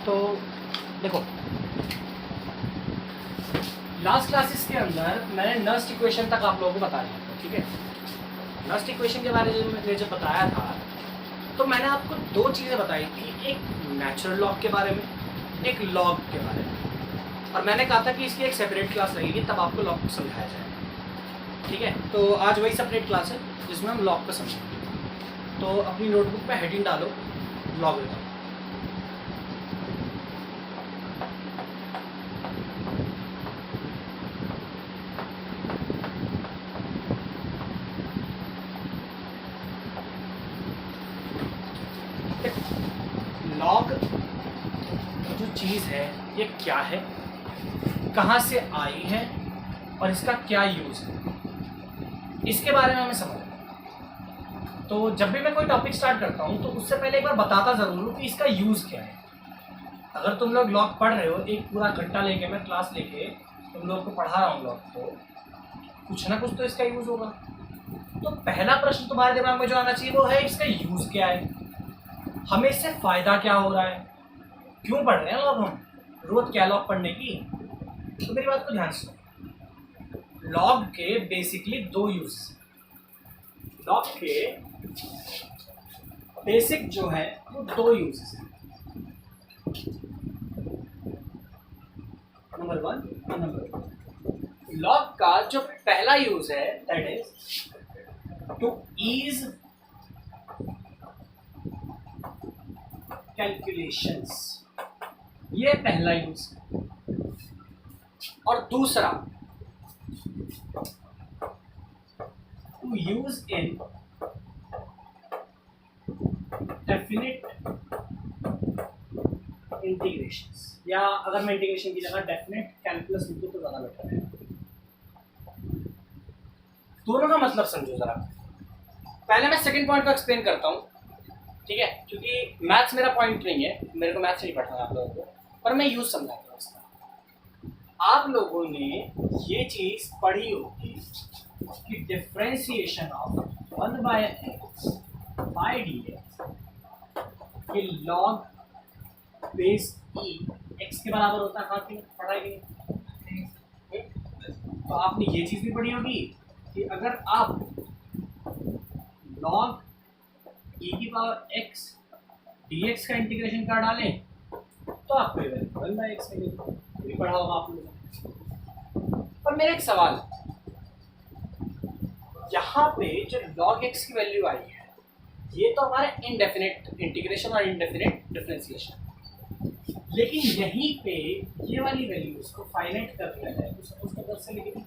तो देखो, last classes के अंदर मैंने नस्ट इक्वेशन तक आप लोगों को बता दिया था, ठीक है। नस्ट इक्वेशन के बारे में मैंने जब बताया था तो मैंने आपको दो चीज़ें बताई थी, एक नेचुरल लॉग के बारे में, एक लॉग के बारे में, और मैंने कहा था कि इसकी एक सेपरेट क्लास लगेगी तब आपको लॉग समझाया जाएगा, ठीक है। तो आज वही सेपरेट क्लास है जिसमें हम लॉग को समझेंगे। तो अपनी नोटबुक पे हेडिंग डालो लॉगरिथम। लॉग जो चीज़ है ये क्या है, कहाँ से आई है और इसका क्या यूज़ है, इसके बारे में हमें समझना। तो जब भी मैं कोई टॉपिक स्टार्ट करता हूँ तो उससे पहले एक बार बताता ज़रूर हूँ कि इसका यूज़ क्या है। अगर तुम लोग लॉग पढ़ रहे हो, एक पूरा घंटा लेके मैं क्लास लेके तुम लोग को पढ़ा रहा हूँ लॉग, तो कुछ ना कुछ तो इसका यूज़ होगा। तो पहला प्रश्न तुम्हारे दिमाग में जो आना चाहिए वो है इसका यूज़ क्या है, हमें इससे फ़ायदा क्या हो रहा है, क्यों पढ़ रहे हैं लॉग हम, जरूरत क्या लॉग पढ़ने की। तो मेरी बात को ध्यान से, लॉग के बेसिकली दो यूज। लॉग के बेसिक जो है वो दो यूजेस हैं, नंबर वन और नंबर टू। लॉग का जो पहला यूज है that is to ease calculations, ये पहला यूज है। और दूसरा to use in definite integrations, या अगर मैं इंटीग्रेशन की जगह डेफिनेट कैलकुलस लिखूं तो ज़्यादा बेटर है। दोनों का मतलब समझो जरा। पहले मैं सेकंड पॉइंट को एक्सप्लेन करता हूँ, ठीक है, क्योंकि मैथ्स मेरा पॉइंट नहीं है, मेरे को मैथ्स नहीं पढ़ना है आप लोगों को, पर मैं यूज समझाता हूँ इसका। आप लोगों ने ये चीज पढ़ी होगी कि differentiation of 1/x by dx ये log बेस e x के बराबर होता है। हाँ, क्यों पढ़ा है कि तो आपने ये चीज भी पढ़ी होगी कि अगर आप log e की पावर x dx का इंटीग्रेशन कर डालें तो आपको ये 1/x मिलेगा, भी पढ़ा होगा आप लोगों ने। पर मेरा एक सवाल है, यहाँ पे जो log x की वैल्यू आई है ये तो हमारा इनडेफिनेट इंटीग्रेशन और इनडेफिनेट डिफरेंशिएशन, लेकिन यहीं पे ये वाली वैल्यूज को फाइनाइट कर दिया जाए तो सपोज कर 10 से लेके 20,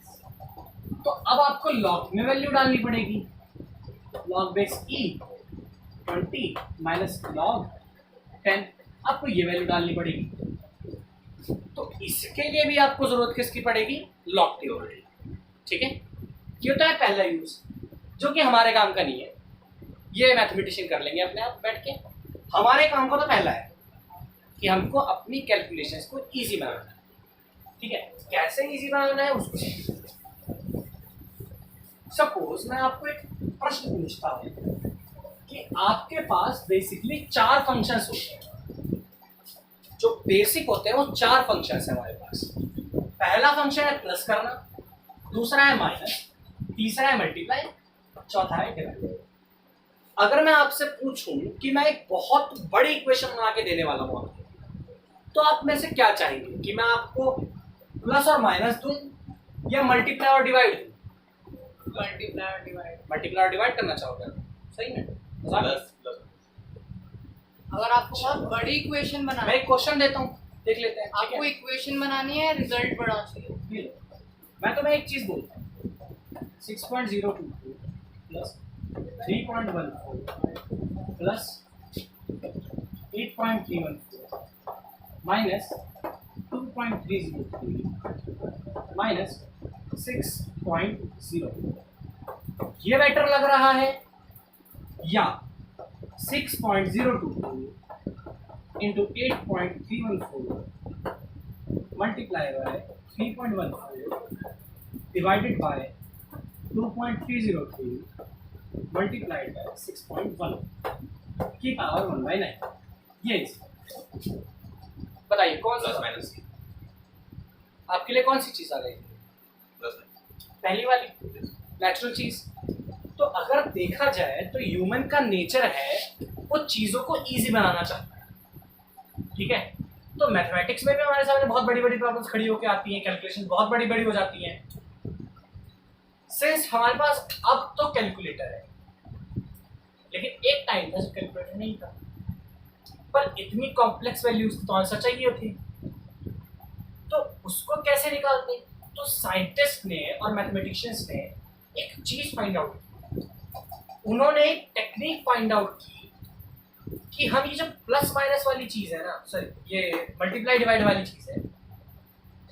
तो अब आपको log में वैल्यू डालनी पड़ेगी। log base e 20 minus log 10, आपको ये वैल्यू डालनी पड़ेगी। तो इसके लिए भी आपको जरूरत किसकी पड़ेगी, लॉग थ्योरी, ठीक है। ये होता है पहला यूज जो कि हमारे काम का नहीं है, ये मैथमेटिशियन कर लेंगे अपने आप बैठ के। हमारे काम का तो पहला है कि हमको अपनी कैलकुलेशंस को इजी बनाना है, ठीक है। कैसे इजी बनाना है उसको, सपोज मैं आपको एक प्रश्न पूछता हूँ कि आपके पास बेसिकली 4 फंक्शंस होते हैं, जो बेसिक होते हैं वो 4 फंक्शंस हैं हमारे पास। पहला फंक्शन है प्लस करना, दूसरा है माइनस, तीसरा है मल्टीप्लाई, चौथा है डिवाइड। अगर मैं आपसे पूछूं कि मैं एक बहुत बड़ी इक्वेशन बना के देने वाला हूं आपको, तो आप में से क्या चाहेंगे कि मैं आपको प्लस और माइनस दूं या मल्टीप्लाई और डिवाइड दूं? मल्टीप्लाई और डिवाइड करना चाहोगे, सही में? अगर आपको बहुत बड़ी इक्वेशन बनानी मैं एक क्वेश्चन देता हूँ, देख लेते हैं। आपको इक्वेशन बनानी है, रिजल्ट बड़ा चाहिए। मैं तुम्हें एक चीज बोलता हूँ, 6.022 प्लस 3.14 प्लस 8.314 माइनस 2.303 माइनस 6.0, ये बेटर लग रहा है या 6.022 into 8.314 multiply by 3.14 divided by 2.303 multiplied by 6.1 की पावर 1/9, ये बताइए कौन प्लस सा माइनस की आपके लिए कौन सी चीज आ गई? प्लस पहली वाली नेचुरल चीज। तो अगर देखा जाए तो ह्यूमन का नेचर है वो चीजों को इजी बनाना चाहता है, ठीक है। तो मैथमेटिक्स में भी हमारे सामने बहुत बड़ी बड़ी प्रॉब्लम्स खड़ी होकर आती हैं, कैलकुलेशन बहुत बड़ी बड़ी हो जाती हैं। सिंस हमारे पास अब तो कैलकुलेटर है, लेकिन एक टाइम था जब कैलकुलेटर नहीं था, पर इतनी कॉम्प्लेक्स वैल्यूज तो आंसर चाहिए होती, तो उसको कैसे निकालते? तो साइंटिस्ट ने और मैथमेटिशियंस ने एक चीज फाइंड आउट की। उन्होंने एक टेक्निक फाइंड आउट की कि हम ये जो प्लस माइनस वाली चीज है ना, सॉरी ये मल्टीप्लाई डिवाइड वाली चीज है,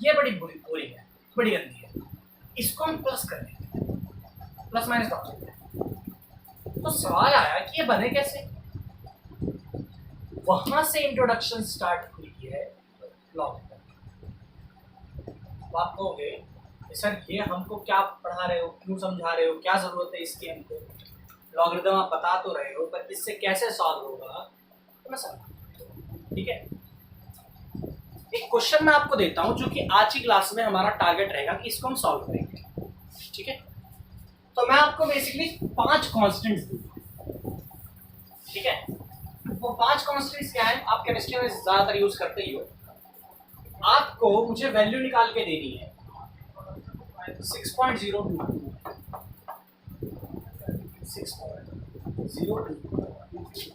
ये बड़ी बुरी बोरिंग है, बड़ी गंदी है, इसको हम प्लस कर देंगे, प्लस माइनस का ऑप्शन। तो सवाल आया कि ये बने कैसे? वहां से इंट्रोडक्शन स्टार्ट हुई है लॉजिक। तो आप कहोगे सर ये हमको क्या पढ़ा रहे हो, क्यों समझा रहे हो, क्या जरूरत है इसकी हमको? लॉगरिथम आप बता तो रहे हो, पर इससे कैसे सॉल्व होगा तो मैं समझा, ठीक है। एक क्वेश्चन मैं आपको देता हूं जो कि आज की क्लास में हमारा टारगेट रहेगा कि इसको हम सॉल्व करेंगे, ठीक है। तो मैं आपको बेसिकली 5 कॉन्स्टेंट्स दूंगा, ठीक है। वो 5 कॉन्स्टेंट्स क्या है, आप केमिस्ट्री में ज्यादातर यूज करते ही हो। आपको मुझे वैल्यू निकाल के देनी है 6.022 6.022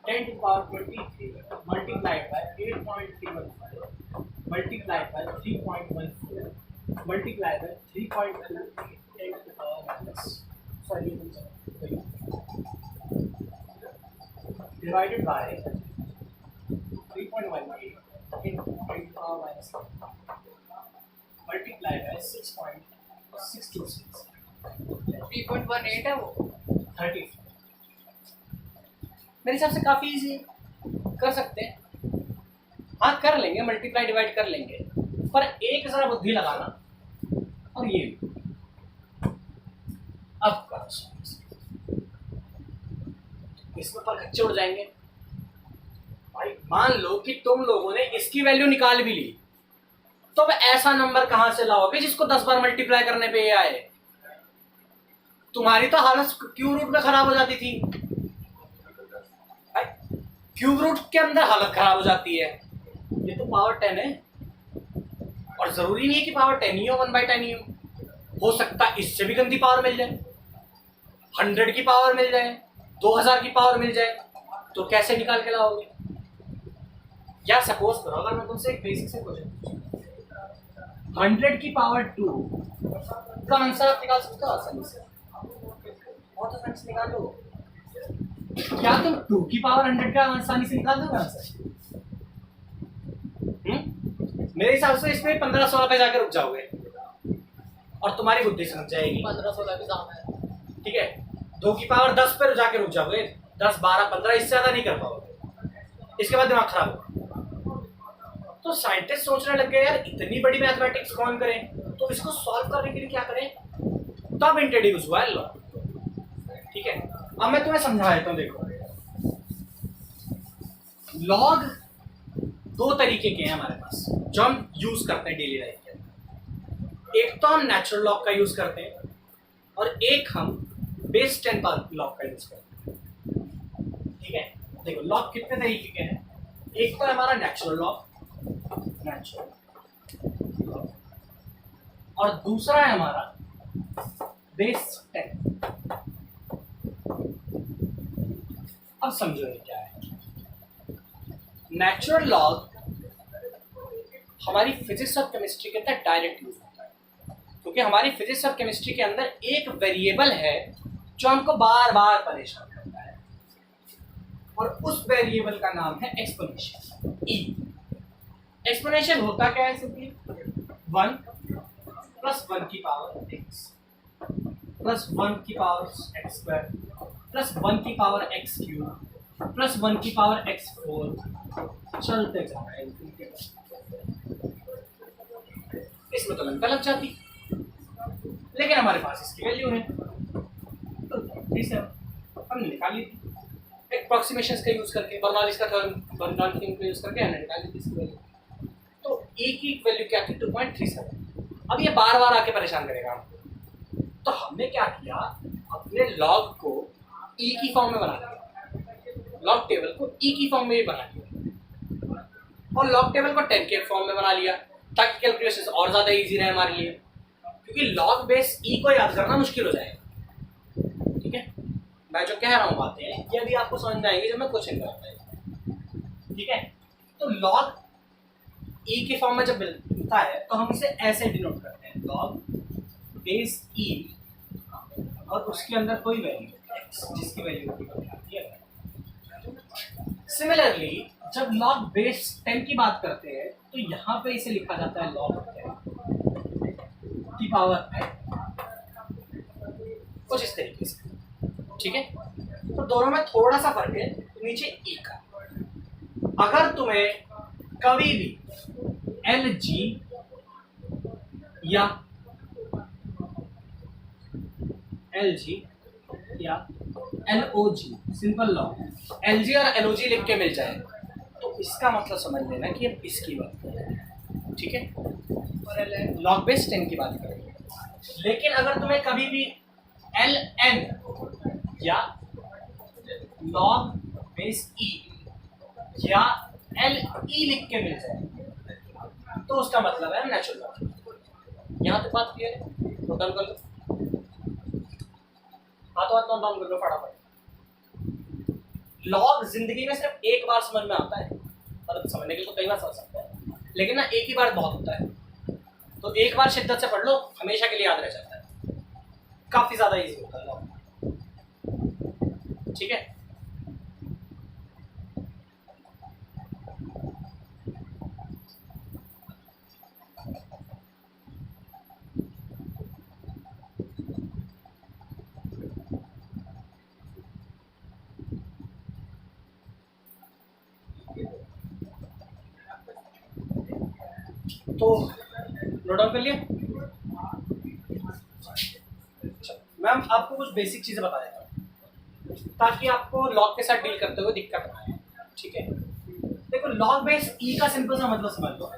10 to power 23 multiplied by 8.315 multiplied by 3.14 multiplied by 3.2 10 to the power minus sorry divided by 3.18 10 to the power minus multiplied by 6.626 3.18 है वो। 30। मेरे हिसाब से काफी इजी कर सकते हैं, हाँ कर लेंगे, मल्टीप्लाई डिवाइड कर लेंगे, पर एक जरा बुद्धि लगाना। और ये अब कर इसमें पर खच्चे उड़ जाएंगे भाई। मान लो कि तुम लोगों ने इसकी वैल्यू निकाल भी ली, तो अब ऐसा नंबर कहां से लाओगे जिसको 10 बार मल्टीप्लाई करने पे ये आए? तुम्हारी तो हालत क्यूब रूट में खराब हो जाती थी, क्यूब रूट के अंदर हालत खराब हो जाती है। ये तो पावर 10 है, और जरूरी नहीं है कि पावर 10 ही हो, 1/10 ही हो सकता है इससे भी गंदी पावर मिल जाए, 100 की पावर मिल जाए, 2000 की पावर मिल जाए, तो कैसे निकाल के लाओगे? या सपोज करो अगर मैं तुमसे एक बेसिक से क्वेश्चन, 100 की पावर 2 का आंसर आप निकाल सकते हो आसानी से, बहुत आसानी से निकाल लो। क्या तुम 2 की पावर 100 का आसानी से निकाल दोगे आंसर? मेरे हिसाब से इसमें 15-16 पे जाकर रुक जाओगे और तुम्हारी बुद्धि समझ जाएगी। 15-16 भी दाम है, ठीक है, 2 की पावर 10 पे जाके रुक जाओगे, 10, 12, 15 इससे ज्यादा नहीं कर पाओगे, इसके बाद दिमाग खराब होगा। तो साइंटिस्ट सोचने लग गए यार इतनी बड़ी मैथमेटिक्स कौन करे, तो इसको सॉल्व करने के लिए क्या करें, तब इंट्रोड्यूस हुआ है लॉ, ठीक है। अब मैं तुम्हें समझा देता हूं, देखो लॉग 2 तरीके के हैं हमारे पास जो हम यूज करते हैं डेली लाइफ के अंदर। एक तो हम नेचुरल लॉग का यूज करते हैं और एक हम बेस 10 पावर लॉग का यूज करते हैं, ठीक है। देखो लॉग कितने तरीके के हैं, एक तो हमारा नेचुरल लॉग और दूसरा है हमारा बेस 10। अब समझो ये क्या है। नेचुरल लॉग हमारी फिजिक्स और केमिस्ट्री के अंदर डायरेक्ट यूज होता है, क्योंकि हमारी फिजिक्स और केमिस्ट्री के अंदर एक वेरिएबल है जो हमको बार बार परेशान करता है, और उस वेरिएबल का नाम है एक्सपोनेंशियल ई। एक्सपोनेंशियल होता क्या है, सिंपली 1 प्लस 1 की पावर x प्लस 1 की पावर x स्क्वायर प्लस 1 की पावर x क्यूब प्लस 1 की पावर x 4 चलते जा रहे हैं। इसमें तो लंका लग जाती, लेकिन हमारे पास इसकी वैल्यू है तो 37 हमने निकाली थी। अप्रोक्सीमेशंस का यूज करके, बर्नौलीज का थ्योरम, बर्नौली थ्योरम का यूज करके हमने निकाली थी इसकी वैल्यू। तो ए की वैल्यू क्या थी 2.37। अब ये बार बार आके परेशान करेगा हमको, तो हमने क्या किया, अपने लॉग को ई की फॉर्म में बना दिया, लॉग टेबल को ई की फॉर्म में भी बना दिया, और लॉग टेबल को 10 के फॉर्म में बना लिया, ताकि कैलकुलेशन और ज़्यादा ईजी रहे हमारे लिए, क्योंकि लॉग बेस ई को याद करना मुश्किल हो जाएगा। ठीक है, मैं जो कह रहा हूँ बातें ये अभी आपको समझ में आएंगी जब मैं क्वेश्चन कराऊंगा। ठीक है, तो लॉग ई के फॉर्म में जब मिलता है तो हम इसे ऐसे डिनोट करते हैं, लॉग बेस ई और उसके अंदर कोई वैल्यू एक्स जिसकी वैल्यू होती है। सिमिलरली जब लॉग बेस 10 की बात करते हैं तो यहाँ पे इसे लिखा जाता है लॉग 10 की पावर n, कुछ इस तरीके से। ठीक है, तो दोनों में थोड़ा सा फर्क है, नीचे ई का। अगर तुम्हें कभी भी एल जी या एल ओ जी, सिंपल लॉग एल जी और एल ओ जी लिख के मिल जाए तो इसका मतलब समझ लेना कि अब इसकी बात कर रहे हैं। ठीक है, और लॉग बेस 10 की बात कर रहे हैं। लेकिन अगर तुम्हें कभी भी एल एन या लॉग बेस ई या एल ई लिख के मिल जाए तो उसका मतलब है नेचुरल लॉग। यहाँ तक बात क्लियर है? नोट डाउन कर लो, हाथों हाथ नोट डाउन कर लो फटाफट। लॉग जिंदगी में सिर्फ एक बार समझ में आता है, मतलब समझने के लिए तो कई बार समझ सकते हैं, लेकिन ना एक ही बार बहुत होता है। तो एक बार शिद्दत से पढ़ लो, हमेशा के लिए याद रह जाता है, काफी ज्यादा इजी होता है लॉग। ठीक है, तो नोट डाउन कर लिया। मैम आपको कुछ बेसिक चीजें बता देता हूँ ताकि आपको लॉग के साथ डील करते हुए दिक्कत ना आए। ठीक है, देखो लॉग बेस ई का सिंपल सा मतलब समझ लो।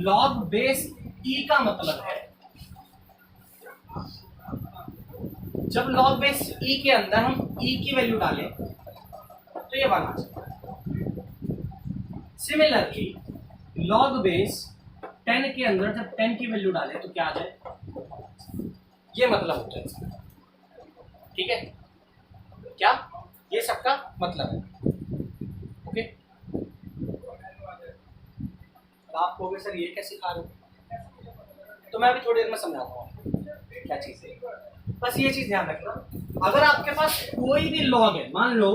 लॉग बेस ई का मतलब है जब लॉग बेस ई के अंदर हम ई की वैल्यू डालें तो ये 1 आ जाए। सिमिलरली लॉग बेस 10 के अंदर जब 10 की वैल्यू डालें तो क्या आ जाए, ये मतलब होता है इसका। ठीक है, क्या ये सबका मतलब है? ओके, आप कहोगे सर ये कैसे सिखा रहे हो, तो मैं अभी थोड़ी देर में समझाता हूँ क्या चीज़ है। बस ये चीज़ ध्यान रखना, अगर आपके पास कोई भी लॉग है, मान लो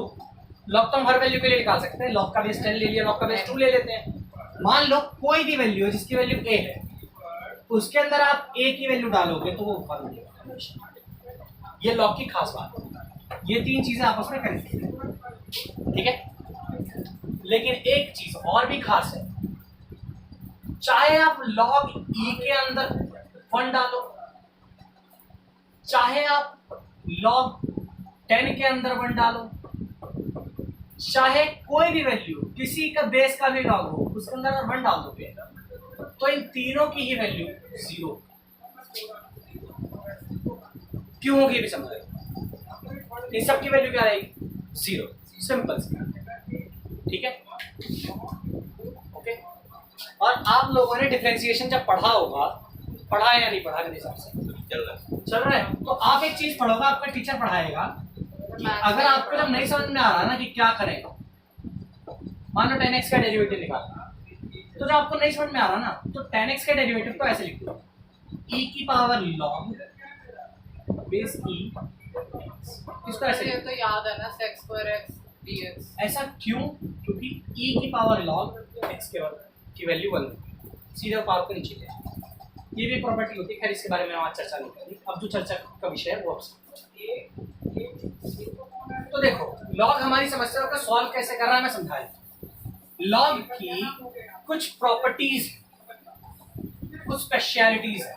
लॉग तो हम हर वैल्यू के लिए निकाल सकते हैं, लॉग का बेस 10 ले लिया, लॉग का बेस 2 ले लेते हैं। मान लो कोई भी वैल्यू है जिसकी वैल्यू a है, उसके अंदर आप a की वैल्यू डालोगे तो वो 1 मिलेगा हमेशा। ये लॉग की खास बात है, ये 3 चीजें आपस में कनेक्ट हैं। ठीक है, लेकिन एक चीज और भी खास है, चाहे आप लॉग e के अंदर 1 डालो, चाहे आप लॉग 10 के अंदर 1 डालो, चाहे कोई भी वैल्यू किसी का बेस का भी लॉग हो उसके अंदर अगर 1 डाल दोगे तो इन तीनों की ही वैल्यू 0 क्यों होगी भी समझ, इन सब की वैल्यू क्या रहेगी 0, सिंपल। ठीक है, ओके। और आप लोगों ने डिफरेंशिएशन जब पढ़ा होगा, पढ़ा है या नहीं पढ़ा, मेरे हिसाब से चल रहा है, तो आप एक चीज पढ़ोगे, आपका टीचर पढ़ाएगा, अगर आपको जब नहीं समझ में आ रहा ना कि क्या करें, मान लो 10x का डेरिवेटिव निकालना, तो जब आपको नहीं समझ में आ रहा ना तो 10x का डेरिवेटिव को ऐसे लिख दो, e की पावर log बेस e, इसको ऐसे ये तो याद है ना, sec square x dx। ऐसा क्यों? क्योंकि e की पावर log x की वैल्यू 1 सीधा पावर को नीचे ले, ये भी प्रॉपर्टी होती है, खैर इसके बारे में आज चर्चा नहीं करेंगे, अब जो चर्चा का विषय है वो अब। तो देखो लॉग हमारी समस्या को सॉल्व कैसे कर रहा है मैं समझाया। लॉग की कुछ प्रॉपर्टीज, कुछ स्पेशलिटीज है।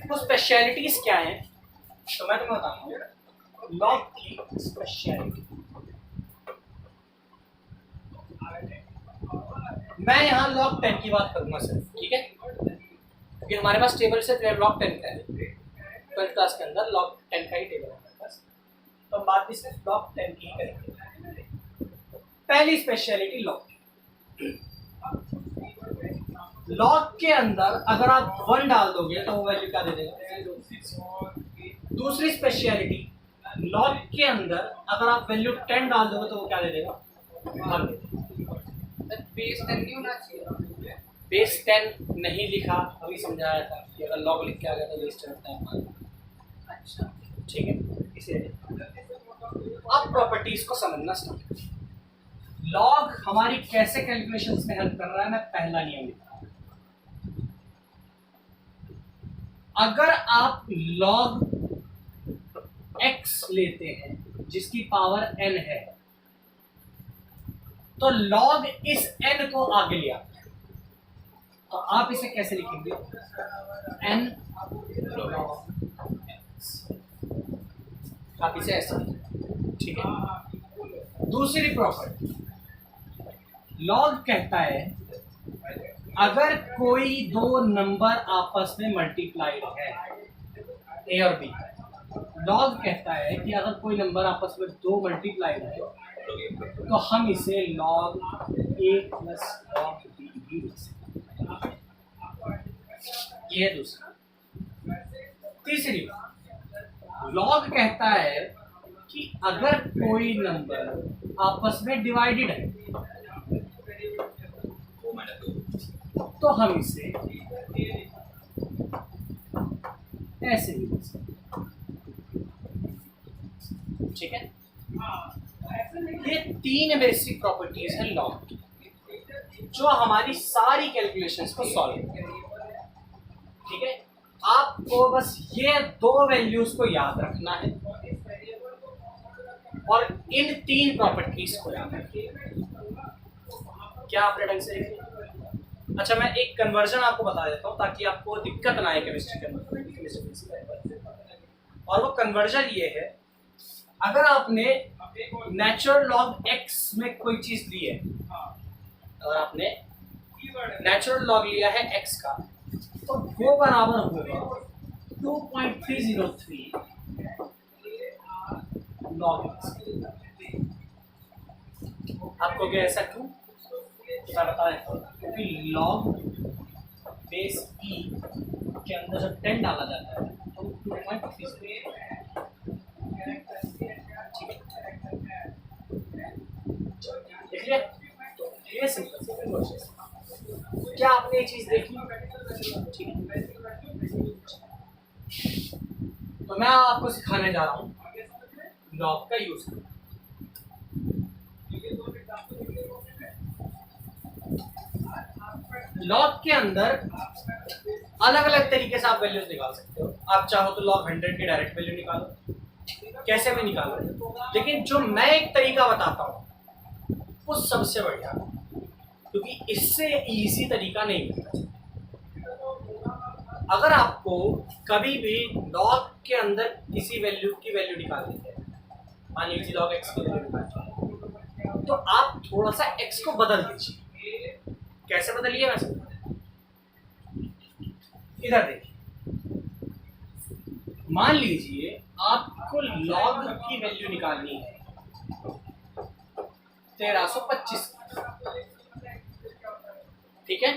कुछ स्पेशलिटीज क्या है? तो मैं तुम्हें बताता हूँ लॉग की स्पेशलिटी। मैं यहाँ log 10 की बात करूंगा सिर्फ, ठीक है, क्योंकि हमारे पास टेबल से log 10 का है, 12th क्लास के अंदर log 10 का ही टेबल है हमारे पास, तो बात भी सिर्फ log 10 की करेंगे। पहली स्पेशलिटी log के अंदर अगर आप 1 डाल दोगे तो वो वैल्यू क्या दे देगा। दूसरी स्पेशलिटी log के अंदर अगर आप वैल्यू 10 डाल दोगे तो वो क्या दे देगा, 1 दे देगा। बेस 10 नहीं होना चाहिए। बेस 10 नहीं लिखा, अभी समझाया था कि अगर लॉग लिख के आ गया तो बेस 10 होता है। अच्छा ठीक है, इसलिए अब प्रॉपर्टीज को समझना स्टार्ट करें। लॉग हमारी कैसे कैलकुलेशंस में हेल्प कर रहा है, मैं पहला नियम लिखता हूं। अगर आप लॉग x लेते हैं जिसकी पावर n है, तो log इस n को आगे ले आता है, तो आप इसे कैसे लिखेंगे, n log x, आप इसे ऐसे लिखेंगे, ठीक है। दूसरी प्रॉपर्टी log कहता है अगर कोई दो नंबर आपस में मल्टीप्लाइड है, a और b, log कहता है कि अगर कोई नंबर आपस में दो मल्टीप्लाइड है तो हम इसे log a plus log b भी लिख सकते हैं। ये है दूसरा। तीसरी log कहता है कि अगर कोई नंबर आपस में डिवाइडेड है तो हम इसे ऐसे भी लिख सकते हैं, ठीक है। ये 3 बेसिक प्रॉपर्टीज हैं लॉग की, जो हमारी सारी कैलकुलेशंस को सॉल्व करेंगे, ठीक है। आपको बस ये 2 वैल्यूज को याद रखना है और इन 3 प्रॉपर्टीज को याद रखिए। क्या आपने ढंग से लिखा? अच्छा, मैं एक कन्वर्जन आपको बता देता हूँ ताकि आपको दिक्कत ना आए केमिस्ट्री के, और वो कन्वर्जन ये है, अगर आपने नेचुरल लॉग एक्स में कोई चीज ली है, अगर आपने नेचुरल लॉग लिया है एक्स का, तो वो बराबर होगा 2.303 लॉग एक्स। आपको क्या ऐसा क्यों बता देता हूँ, क्योंकि लॉग बेस ई के अंदर जब 10 डाला जाता है तो 2.303 तो ये सिंपल प्रोसेस। क्या आपने ये चीज देखी? ठीक है, तो मैं आपको सिखाने जा रहा हूँ लॉग का यूज। लॉग के अंदर अलग अलग तरीके से आप वैल्यूज निकाल सकते हो। आप चाहो तो log 100 की डायरेक्ट वैल्यू निकालो, कैसे भी निकालो, लेकिन जो मैं एक तरीका बताता हूँ वो सबसे बढ़िया, क्योंकि इससे इजी तरीका नहीं मिलता। अगर आपको कभी भी log के अंदर किसी वैल्यू की वैल्यू निकालनी है, मान लीजिए log x की वैल्यू निकालनी है, तो आप थोड़ा सा x को बदल दीजिए। कैसे बदलिए मैं समझा देता हूं। इधर देखिए, मान लीजिए आपको log की वैल्यू निकालनी है 1325, ठीक है,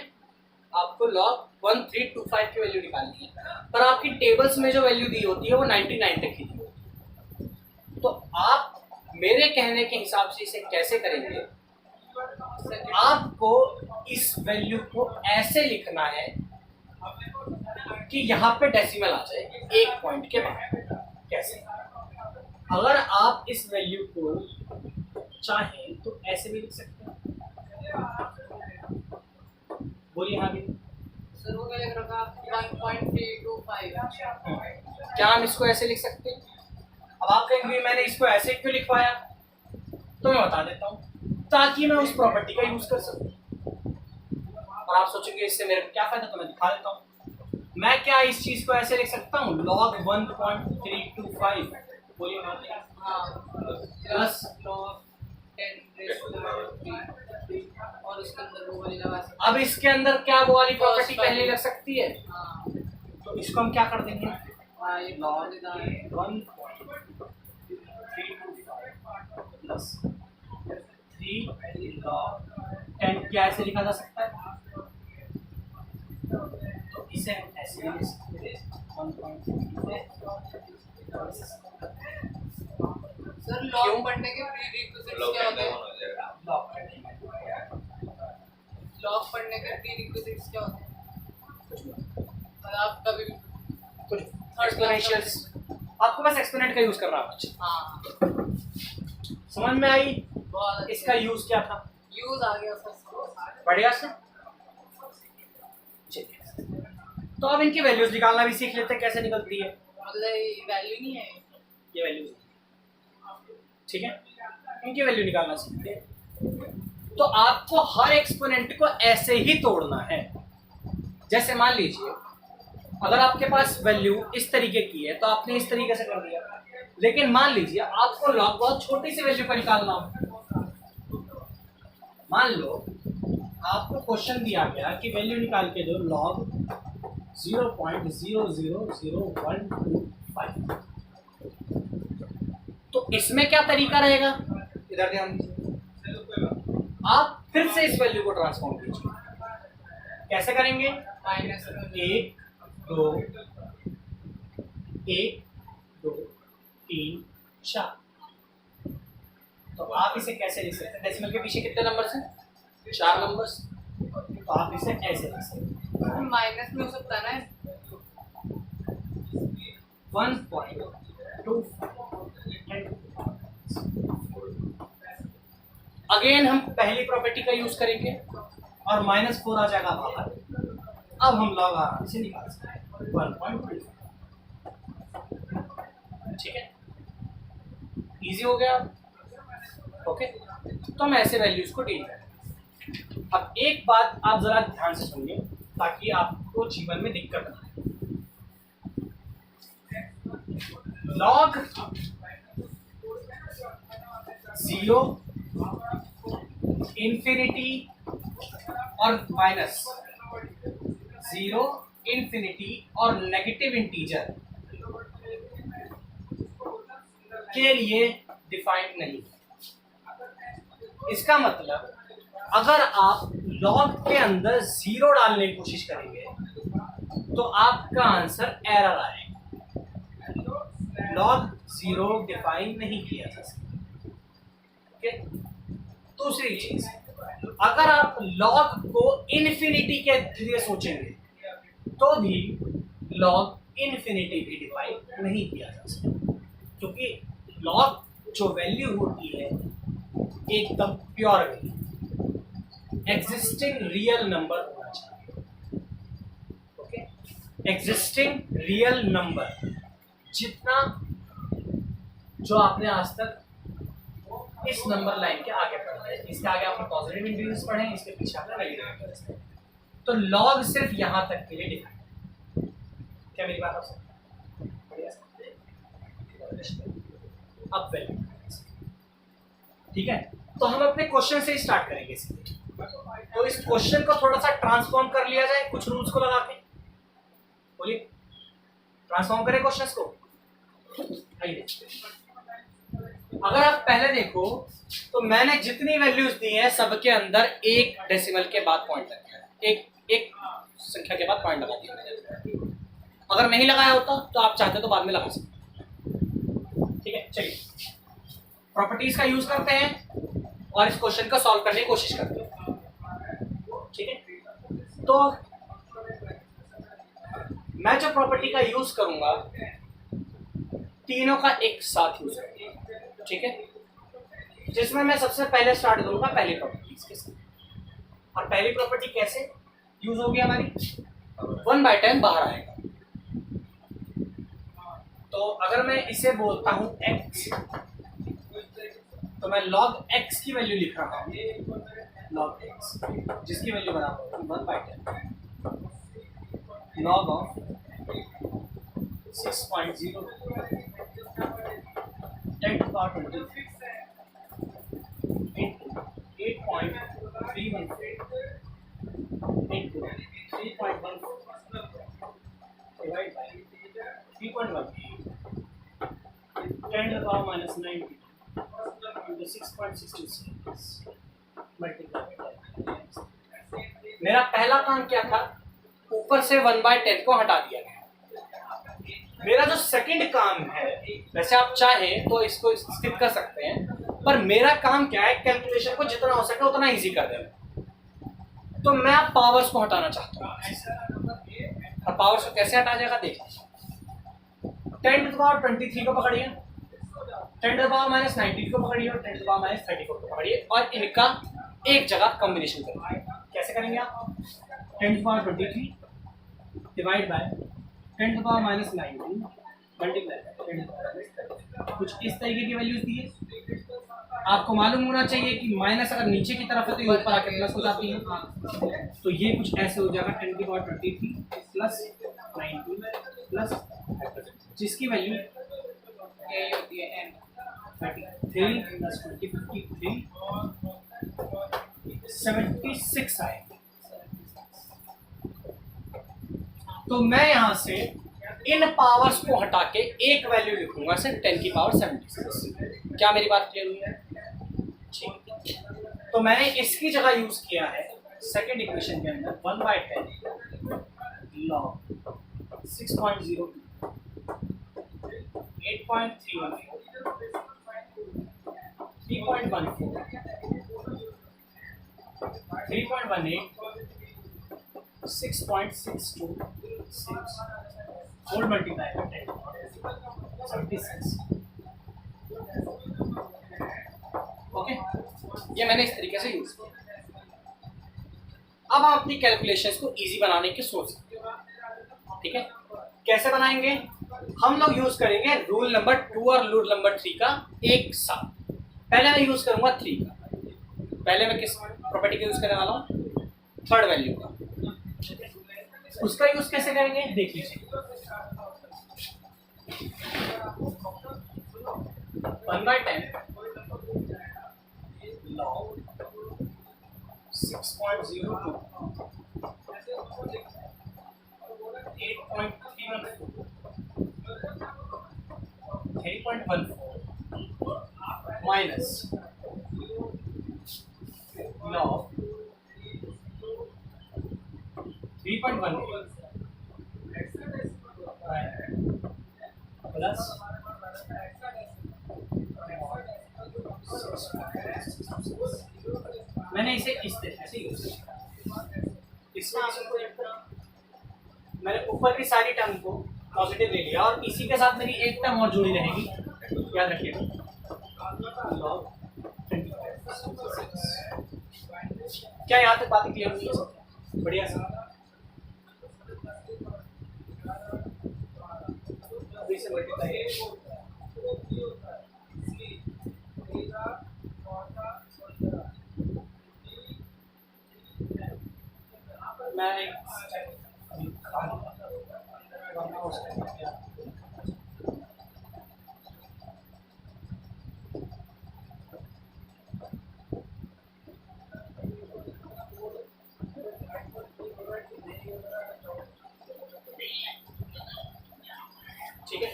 आपको log 1325 की वैल्यू निकालनी है, पर आपकी टेबल्स में जो वैल्यू दी होती है वो 99 तक की दी होती है। तो आप मेरे कहने के हिसाब से इसे कैसे करेंगे, आपको इस वैल्यू को ऐसे लिखना है कि यहाँ पे डेसिमल आ जाए 1 पॉइंट के बाद। कैसे? अगर आप इस वैल्यू को चाहें तो ऐसे भी लिख सकते हैं, बोलिए। हाँ भी सर, वो क्या लिख रखा 1.325। क्या हम इसको ऐसे लिख सकते हैं? अब आप कहेंगे मैंने इसको ऐसे क्यों लिखवाया, तो मैं बता देता हूँ, ताकि मैं उस प्रॉपर्टी का यूज कर सकूं। और आप सोचेंगे इससे मेरे को क्या फायदा, तो मैं दिखा देता हूँ। मैं क्या इस चीज को ऐसे लिख सकता हूँ log 1.325 बोलिए हाँ प्लस log 10⁻³ और उसके अंदर वो वाली लगा सकते अब इसके अंदर क्या वो वाली प्रॉपर्टी Cos phi। पहले लग सकती है, हैं। हाँ तो इसको हम क्या कर देंगे हाँ ये log मजेदार है। 1.325 प्लस 3 log 10 क्या ऐसे लिखा जा सकता है, तो इसे हम ऐसे लिख सकते हैं 1.3 सर लॉग पढ़ने के प्रीरिक्विजिट्स क्या होते हैं? log लॉग पढ़ने के प्रीरिक्विजिट्स क्या होते हैं? मतलब आप कभी भी कुछ एक्सपोनेंशियल्स, आपको बस एक्सपोनेंट का यूज करना है बच्चे, हाँ समझ में आई बहुत इसका यूज क्या था, यूज आ गया सर। बढ़िया से चलिए। तो अब इनकी वैल्यूज निकालना भी सीख लेते हैं कैसे निकलती है, मतलब वैल्यू नहीं है ये वैल्यूज ठीक है, इनकी वैल्यू निकालना सीखते हैं। तो आपको हर एक्सपोनेंट को ऐसे ही तोड़ना है, जैसे मान लीजिए अगर आपके पास वैल्यू इस तरीके की है तो आपने इस तरीके से कर दिया, लेकिन मान लीजिए आपको लॉग बहुत छोटी सी वैल्यू का निकालना हो, मान लो आपको क्वेश्चन दिया गया कि वैल्यू निकाल के दो लॉग 0.000125, तो इसमें क्या तरीका रहेगा, इधर ध्यान दीजिए, आप फिर से इस वैल्यू को ट्रांसफॉर्म कीजिए, कैसे करेंगे, माइनस 1 2 1 2 3 4, तो आप इसे कैसे लिख सकते हैं, डेसिमल के पीछे कितने नंबर्स हैं, 4 नंबर्स, तो आप इसे ऐसे लिख सकते हैं माइनस में हो सकता है ना 1.25। अगेन हम पहली प्रॉपर्टी का यूज करेंगे और -4 आ जाएगा बाहर, अब हम लॉग आराम से निकाल सकते हैं 1.25, ठीक है, इजी हो गया। ओके, तो हम ऐसे वैल्यूज को डील करें। अब एक बात आप जरा ध्यान से सुनिए ताकि आपको जीवन में दिक्कत ना आए, लॉग 0 इंफिनिटी और माइनस 0 इंफिनिटी और नेगेटिव इंटीजर के लिए डिफाइंड नहीं। इसका मतलब अगर आप लॉग के अंदर 0 डालने की कोशिश करेंगे तो आपका आंसर एरर आएगा, लॉग 0 डिफाइन नहीं किया जा सकता। ओके, दूसरी चीज, अगर आप लॉग को इन्फिनिटी के लिए सोचेंगे तो भी लॉग इन्फिनिटी भी डिफाइन नहीं किया जा सकता, क्योंकि लॉग जो वैल्यू होती है एकदम pure value, existing real number होना चाहिए। ओके, एग्जिस्टिंग रियल नंबर जितना जो आपने आज तक इस नंबर लाइन के आगे पढ़ा है, इसके आगे आपने पॉजिटिव इंटीजर्स पढ़े हैं, इसके पीछे आपने नेगेटिव इंटीजर्स पढ़े, तो लॉग सिर्फ यहां तक के लिए डिफाइन। क्या मेरी बात आप समझ, अब वैल्यू, ठीक है, तो हम अपने क्वेश्चन से स्टार्ट करेंगे सीधे। तो इस क्वेश्चन को थोड़ा सा ट्रांसफॉर्म कर लिया जाए कुछ रूल्स को लगा के, बोलिए ट्रांसफॉर्म करें क्वेश्चंस को। आइए, अगर आप पहले देखो तो मैंने जितनी वैल्यूज दी हैं सबके अंदर एक डेसिमल के बाद पॉइंट लग गया, एक संख्या के बाद पॉइंट लगा दिया मैंने। अगर नहीं लगाया होता तो आप चाहते तो बाद में लगा सकते, ठीक है। चलिए प्रॉपर्टीज का यूज करते हैं और इस क्वेश्चन को सॉल्व करने की कोशिश करते हैं, ठीक है। तो मैं जो प्रॉपर्टी का यूज करूंगा तीनों का एक साथ यूज करूंगा, ठीक है, जिसमें मैं सबसे पहले स्टार्ट करूंगा पहली प्रॉपर्टी के साथ। और पहली प्रॉपर्टी कैसे यूज होगी हमारी, 1/10 बाहर आएगा, तो अगर मैं इसे बोलता हूं x, तो मैं log x की वैल्यू लिख रहा हूं, log x जिसकी वैल्यू बना 1/10 log of 6.0 10 to the power 20 into 8.314 into 3.14 divided by 3.18 10 to the power minus 90 into 6.66 multiply। मेरा पहला काम क्या था, ऊपर से 1/10 को हटा दिया गया। मेरा जो सेकंड काम है, वैसे आप चाहें तो इसको स्किप कर सकते हैं, पर मेरा काम क्या है, कैलकुलेशन को जितना हो सके उतना इजी कर देना। तो मैं अब पावर्स को हटाना चाहता हूँ। अब पावर्स को कैसे हटा जाएगा देख लीजिए। 10 to the power 23 को पकड़िए, 10 to the power minus 90 को पकड़िए और 10 to the power minus 34 को पकड़िए और इनका एक जगह कॉम्बिनेशन करिए। कैसे करेंगे आप? 10 to the power 23 divide by 10 to the power minus 90 multiply 10 to the power minus 30। कुछ इस तरीके की वैल्यूज दी है। आपको मालूम होना चाहिए कि माइनस अगर नीचे की तरफ है तो ये ऊपर आके प्लस हो जाती है, तो ये कुछ ऐसे हो जाएगा 10 to the power 23 plus 90 plus जिसकी वैल्यू यही होती है n 33 प्लस 20 53 76 आएगी। तो मैं यहां से इन पावर्स को हटा के एक वैल्यू लिखूंगा सिर्फ 10 की पावर 76। क्या मेरी बात क्लियर हुई है? ठीक। तो मैंने इसकी जगह यूज किया है सेकेंड इक्वेशन के अंदर 1/10 log 6.02 8.314 3.14 3.18 6.626 whole multiplied by 10 76। Okay, ये मैंने इस तरीके से यूज किया। अब आप अपनी कैलकुलेशंस को इजी बनाने की सोच सकते हो। ठीक है, कैसे बनाएंगे? हम लोग यूज करेंगे रूल नंबर 2 और रूल नंबर 3 का एक साथ। पहले मैं यूज करूंगा 3 का। पहले मैं किस प्रॉपर्टी का यूज करने वाला हूँ? थर्ड वैल्यू का। उसका यूज कैसे करेंगे देख लीजिए। 1/10 log 6.02 8.314 3.14 minus log 3.18 plus मैंने इसे इस तरीके से यूज किया। इसमें मैंने ऊपर की सारी टर्म को पॉजिटिव ले लिया और इसी के साथ मेरी एक टर्म और जुड़ी रहेगी, याद रखिएगा। क्या यहाँ तक बातें क्लियर हुई है? बढ़िया से मैं ठीक है,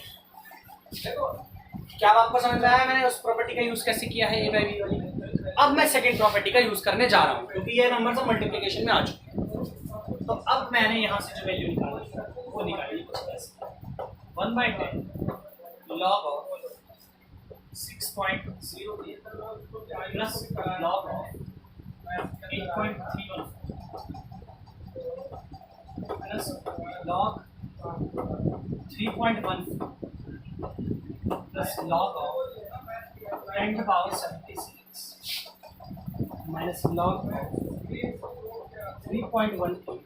क्या आपको समझ में आया मैंने उस प्रॉपर्टी का यूज कैसे किया है? ए बाई बी वाली। अब मैं सेकंड प्रॉपर्टी का यूज करने जा रहा हूँ क्योंकि ये नंबर सब मल्टीप्लिकेशन में आ चुके हैं। तो अब मैंने यहाँ से जो वैल्यू निकाली वो निकाली 1/10 log of 6.0 plus log of 8.314 plus log 3.14 plus log of 10 to the power 76 minus log of 3.18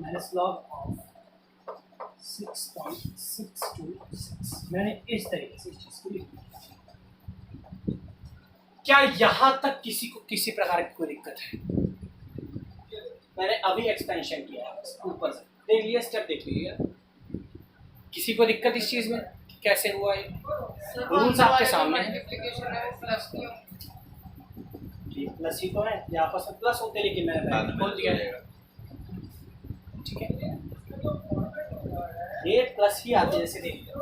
minus log of 6.626। मैंने इस तरीके से इस चीज को लिख दिया। क्या यहां तक किसी को किसी प्रकार की कोई दिक्कत है? मैंने अभी एक्सपेंशन किया है ऊपर से, देख लिया, स्टेप देख लीजिए। किसी को दिक्कत इस चीज में कि कैसे हुआ ये? सर रूल्स आपके सामने हैं। मल्टीप्लिकेशन है वो प्लस नहीं होगा। जी प्लस ही तो है, ये आपस में प्लस होते हैं, लेकिन मैंने ब्रैकेट खोल दिया है। ठीक है, ये प्लस ही आते हैं, जैसे देखिए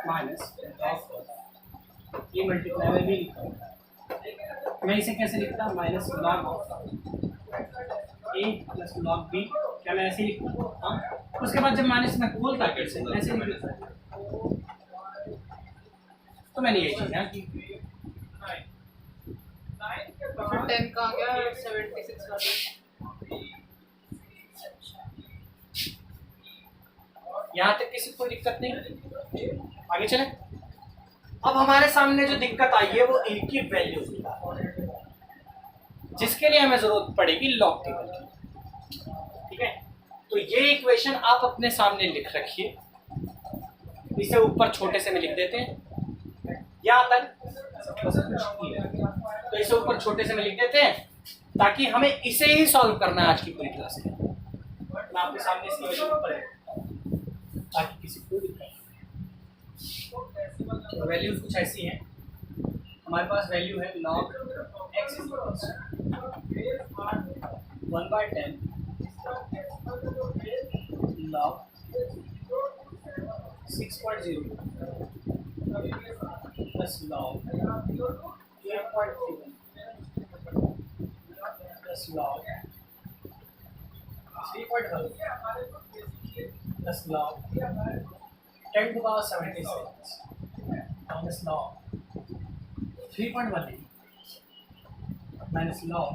माइनस ये मल्टीप्लाई में भी लिखा हुआ है। मैं इसे कैसे लिखता हूँ? माइनस लॉग ए प्लस लॉग बी, क्या मैं ऐसे लिखता हूँ? हाँ, उसके बाद जब माइनस में खोलता फिर से ऐसे लिखता हूँ। तो मैंने ये चीज़ है कि फिर 10 कहाँ गया 76 वाला। यहाँ तक किसी को दिक्कत नहीं, आगे चले। अब हमारे सामने जो दिक्कत आई है वो ए की वैल्यूज निकालना, जिसके लिए हमें जरूरत पड़ेगी लॉग टेबल की। ठीक है, तो ये इक्वेशन आप अपने सामने लिख रखिए, इसे ऊपर छोटे से में लिख देते हैं, यहाँ तक तो इसे ऊपर छोटे से में लिख देते हैं, ताकि हमें इसे ही सॉल्व करना है आज की पूरी क्लास में। मैं आपके सामने इसकी वैल्यू ऊपर है ताकि किसी को दिक्कत। तो वैल्यूज कुछ ऐसी हैं, हमारे पास वैल्यू है log x = 1/10 log 6.0 plus log 8.31 plus log 3.1 plus log 10⁻76 minus log 3.18 minus log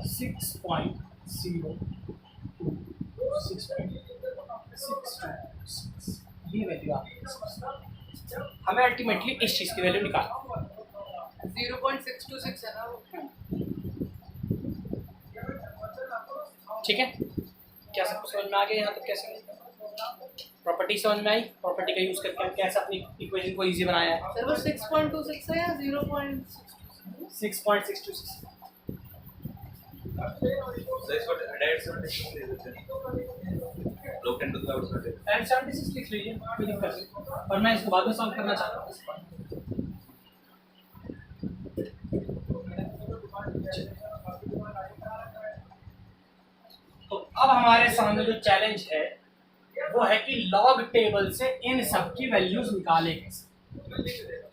6.02 6.626, ये वैल्यू आपकी हमें अल्टीमेटली इस चीज की वैल्यू निकालना 0.626 है ना वो। ठीक है, क्या सबको समझ में आ गया? यहाँ तक कैसे प्रॉपर्टी समझ में आई? प्रॉपर्टी का यूज करके हम कैसे अपनी इक्वेशन को इजी बनाया है? सर वो 6.26 है या 0.626? 6.626 एंड 76 लिख लीजिए, कोई दिक्कत नहीं, और मैं इसको बाद में सॉल्व करना चाहता हूँ। तो अब हमारे सामने जो चैलेंज है वो है कि लॉग टेबल से इन सब की वैल्यूज निकाले कैसे।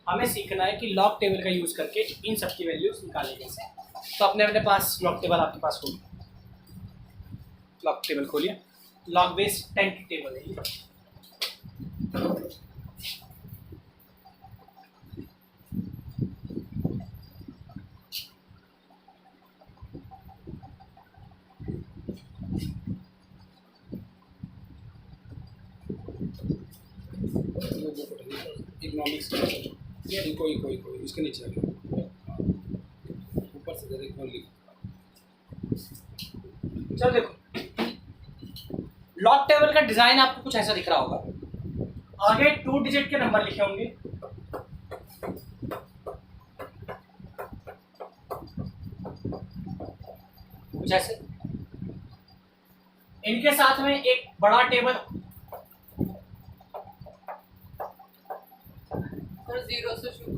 हमें सीखना है कि लॉग टेबल का यूज करके इन सब की वैल्यूज निकाले कैसे। तो अपने पास लॉग टेबल आपके पास होगी, लॉग टेबल खोलिए, लॉग बेस 10 की टेबल है ये। इकोनॉमिक्स कोई इसके नीचे ऊपर से दे खोल लिख। चलो देखो, लॉग टेबल का डिजाइन आपको कुछ ऐसा दिख रहा होगा, आगे 2 डिजिट के नंबर लिखे होंगे, कुछ ऐसे, इनके साथ में एक बड़ा टेबल, सर 0 से शुरू।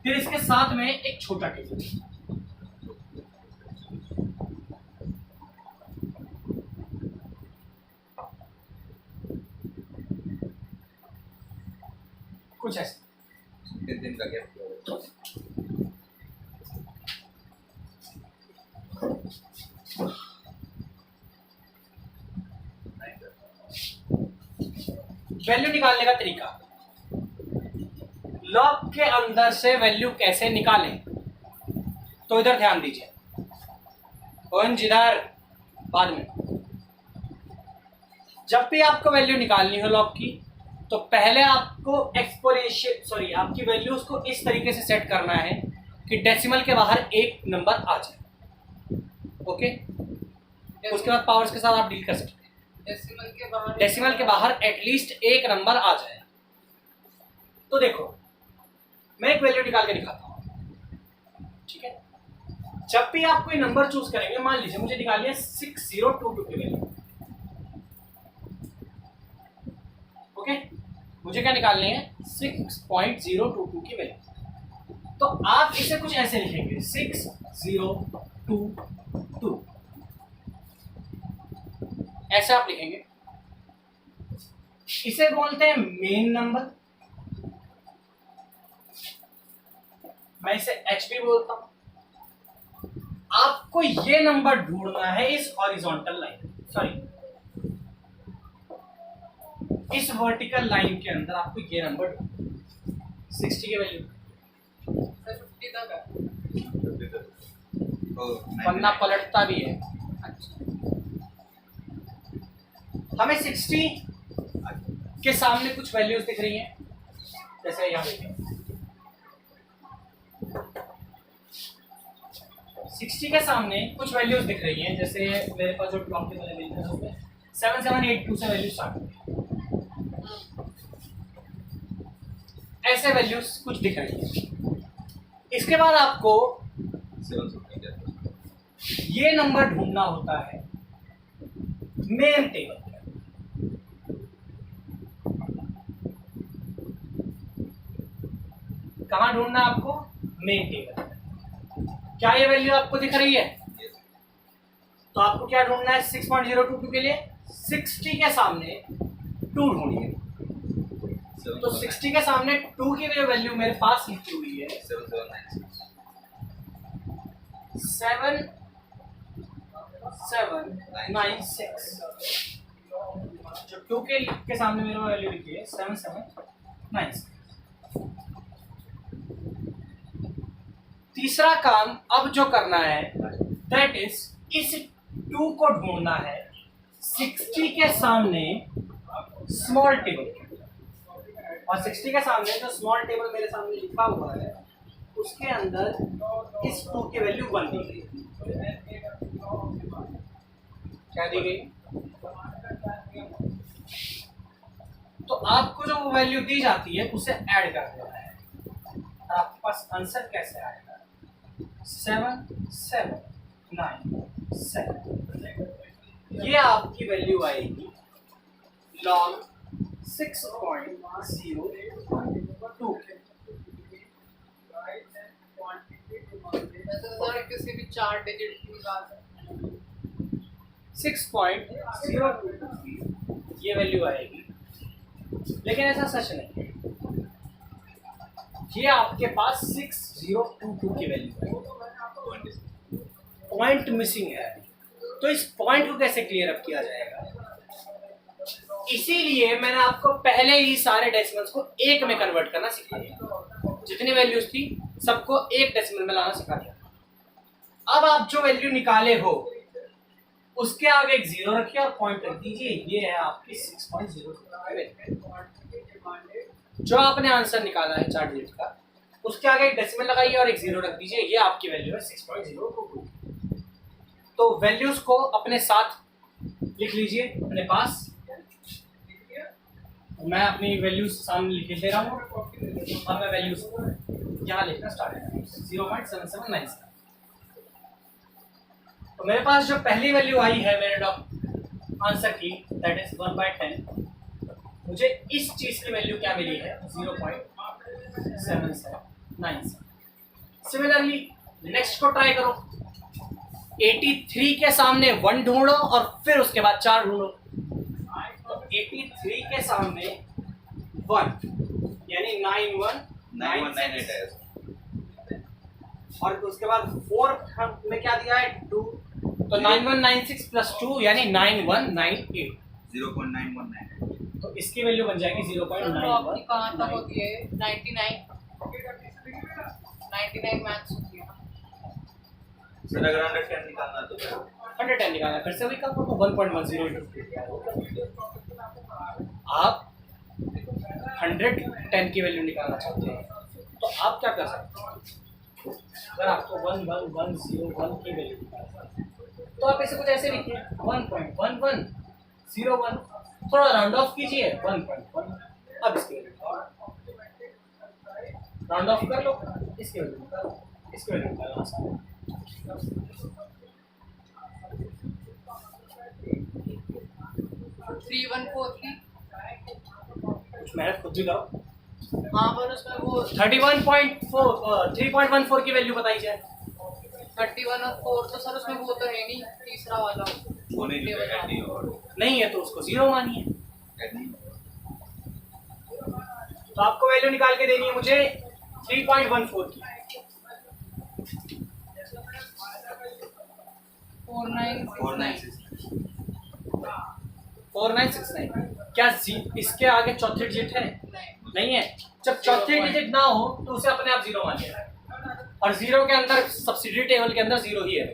फिर इसके साथ में एक छोटा टेबल, कुछ ऐसे। दिन का गैप वैल्यू निकालने का तरीका, लॉग के अंदर से वैल्यू कैसे निकालें, तो इधर ध्यान दीजिए, इधर बाद में। जब भी आपको वैल्यू निकालनी हो लॉग की, तो पहले आपको आपकी वैल्यूज को इस तरीके से सेट करना है कि डेसिमल के बाहर एक नंबर आ जाए। ओके, उसके बाद पावर्स के साथ आप डील कर सकते हैं। डेसिमल के बाहर एटलीस्ट एक नंबर आ जाए। तो देखो, मैं एक वैल्यू निकाल के दिखाता हूँ, ठीक है। जब भी आप कोई नंबर चूज करेंगे, मान लीजिए मुझे निकालिए 6022 की वैल्यू, ओके, मुझे क्या निकालनी है 6.022 की वैल्यू। तो आप इसे कुछ ऐसे लिखेंगे 6022, ऐसे आप लिखेंगे। इसे बोलते हैं मेन नंबर, मैं इसे एच भी बोलता हूं। आपको ये नंबर ढूंढना है इस हॉरिजॉन्टल लाइन, सॉरी इस वर्टिकल लाइन के अंदर आपको ये नंबर 60 की वैल्यू, सर 50 तक है। पन्ना पलटता भी है। अच्छा, हमें 60 के सामने कुछ वैल्यूज दिख रही हैं, जैसे यहाँ देखिए 60 के सामने कुछ वैल्यूज दिख रही हैं, जैसे मेरे पास जो ब्लॉक के वाले है उसमें 7782 से वैल्यू स्टार्ट होती है, ऐसे वैल्यूज कुछ दिख रही हैं। इसके बाद आपको ये नंबर ढूंढना होता है मेन टेबल पे। कहां ढूंढना है आपको? मेन टेबल पे। क्या ये वैल्यू आपको दिख रही है? तो आपको क्या ढूंढना है 6.022 के लिए? 60 के सामने 2 ढूंढिए। तो 60 के सामने 2 की वैल्यू मेरे पास लिखी हुई है 7796। जो 2 के सामने मेरे वैल्यू लिखी है 7796। तीसरा काम अब जो करना है दैट इज इस 2 को ढूंढना है 60 के सामने स्मॉल टेबल, और 60 के सामने जो स्मॉल टेबल मेरे सामने लिखा हुआ है उसके अंदर इस 2 की वैल्यू 1 दी गई। क्या दी गई? तो आपको जो वैल्यू दी जाती है उसे ऐड कर देना है। आपके पास आंसर कैसे आएगा? 7797। ये आपकी वैल्यू आएगी log 6.022। वैसे तो सर किसी भी 4 डिजिट की निकाल सकते हैं। 6.022 ये वैल्यू आएगी, लेकिन ऐसा सच नहीं है। ये आपके पास 6022 की वैल्यू है, पॉइंट मिसिंग है। तो इस पॉइंट को कैसे क्लियर अप किया जाएगा? इसीलिए मैंने आपको पहले ही सारे डेसिमल्स को एक में कन्वर्ट करना सिखा दिया। जितनी वैल्यूज थी सबको एक डेसिमल में लाना सिखा दिया। अब आप जो वैल्यू निकाले हो उसके आगे एक 0 रखिए और पॉइंट रख दीजिए। ये है आपकी 6.022। जो आपने आंसर निकाला है 4 डिजिट का, उसके आगे एक डेसिमल लगाइए और एक 0 रख दीजिए। ये आपकी वैल्यू है 6.022। तो वैल्यूज को अपने साथ लिख लीजिए अपने पास। मैं अपनी वैल्यूज सामने लिख दे रहा हूँ और मैं वैल्यूज यहाँ लिखना स्टार्ट करूँ 0.7797। तो मेरे पास जो पहली वैल्यू आई है मेरे आंसर की दैट इज 1/10। मुझे इस चीज की वैल्यू क्या मिली है 0.7797। सिमिलरली नेक्स्ट को ट्राई करो। 83 के सामने 1 ढूंढो और फिर उसके बाद 4 ढूंढो। तो 83 के सामने 1 यानी 9198 है, और उसके बाद 4 में क्या दिया है 2, तो 9196 प्लस 2 यानी 9198। 0.919। तो इसकी वैल्यू बन जाएगी सर तो आपकी कहाँ तक 0.91। होती है? 99 मैक्स होती है। सर अगर 110 निकालना तो 110 निकालना, फिर से वही काम करो 1.10। आप 110 की वैल्यू निकालना चाहते हैं तो आप क्या कर सकते हैं? अगर आपको 11101 की वैल्यू निकालना है तो आप इसे कुछ ऐसे लिखिए 1.1101, थोड़ा राउंड ऑफ कीजिए 1.1। अब इसकी वैल्यू राउंड ऑफ कर लो, इसके वैल्यू निकालो, इसके वैल्यू निकालना आसान है। 3143। कुछ मेहनत खुद भी करो। हाँ पर उसमें वो 3.14 की वैल्यू बताई जाए। 31 और 4 तो सर उसमें वो तो है नहीं, तीसरा वाला वो नहीं टेबल ऐड नहीं वाला। होगा, नहीं है तो उसको जीरो मानिए। ऐड नहीं होगा। तो आपको वैल्यू निकाल के देनी है मुझे 3.14 की। 4969। 4969 क्या इसके आगे चौथे डिजिट है? नहीं नहीं है। जब चौथे डिजिट ना हो तो उसे अपने आप जीरो मानिए, और जीरो के अंदर सब्सिडी टेबल के अंदर जीरो ही है,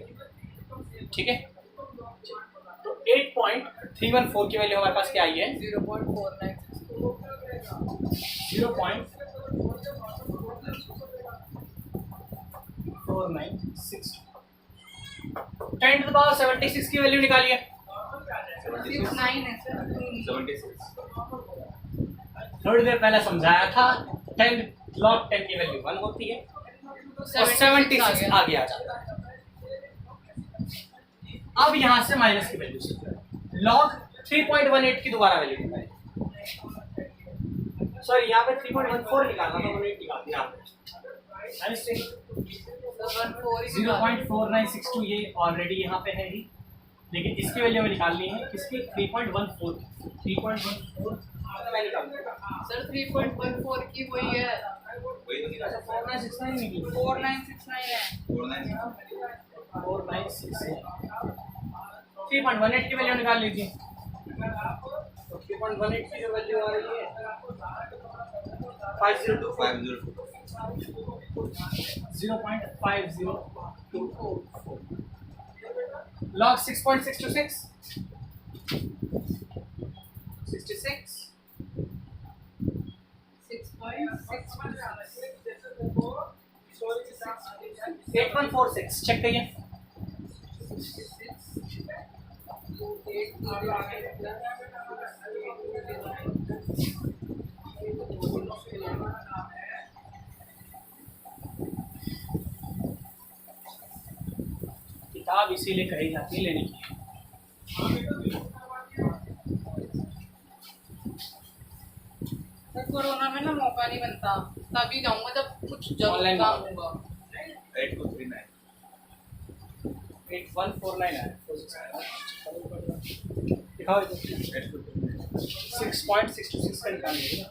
ठीक है। तो 8.314 की वैल्यू हमारे पास क्या आई है? 0.49। 0.4962। 10 to the power 76 की वैल्यू निकालिए। 69 है सर। 76। थोड़ी देर पहले समझाया था 10 log 10 की वैल्यू 1 होती है और 76 आगे आ जाता है। अब यहां से माइनस की वैल्यू log 3.18 की दोबारा वैल्यू निकालिए। सॉरी यहाँ पे 3.14 निकालना था, 18 निकाल दिया आपने। 0.4962 ये ऑलरेडी यहाँ पे है ही, लेकिन इसकी वैल्यू हमें निकालनी है किसकी? 3.14 मैं निकाल दूंगा। सर 3.14 की वही है, वही तो निकाला। 4969 निकली। 4969 है। 4969 3.18 की वैल्यू निकाल लीजिए। तो 3.18 की जो वैल्यू आ रही है 502 0.5024 log 6.626 66 8146 चेक करिए। किताब इसीलिए कही जाती है लेने की। सर कोरोना में ना मौका नहीं बनता, तभी जाऊंगा जब कुछ जब Online काम में। होगा। 8239। 8149 है। दिखाओ इधर। 6.626 का निकालिए।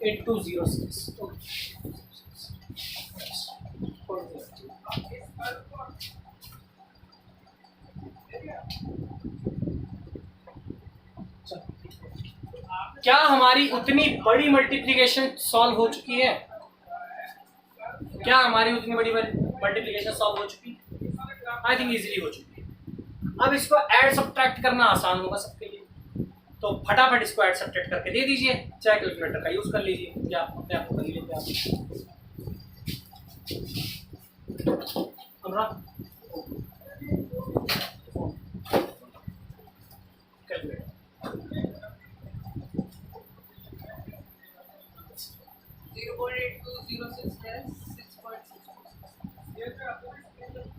8206 क्या हमारी उतनी बड़ी मल्टीप्लिकेशन सॉल्व हो चुकी है? क्या हमारी उतनी बड़ी मल्टीप्लिकेशन सॉल्व हो चुकी है? आई थिंक इजीली हो चुकी है। अब इसको ऐड सब्ट्रैक्ट करना आसान होगा सबके लिए, तो फटाफट इसको ऐड सब्ट्रैक्ट करके दे दीजिए, चाहे कैलकुलेटर का यूज कर लीजिए या अपने आप को कर लीजिए आप। कैलकुलेटर 0.8206 है 6.626।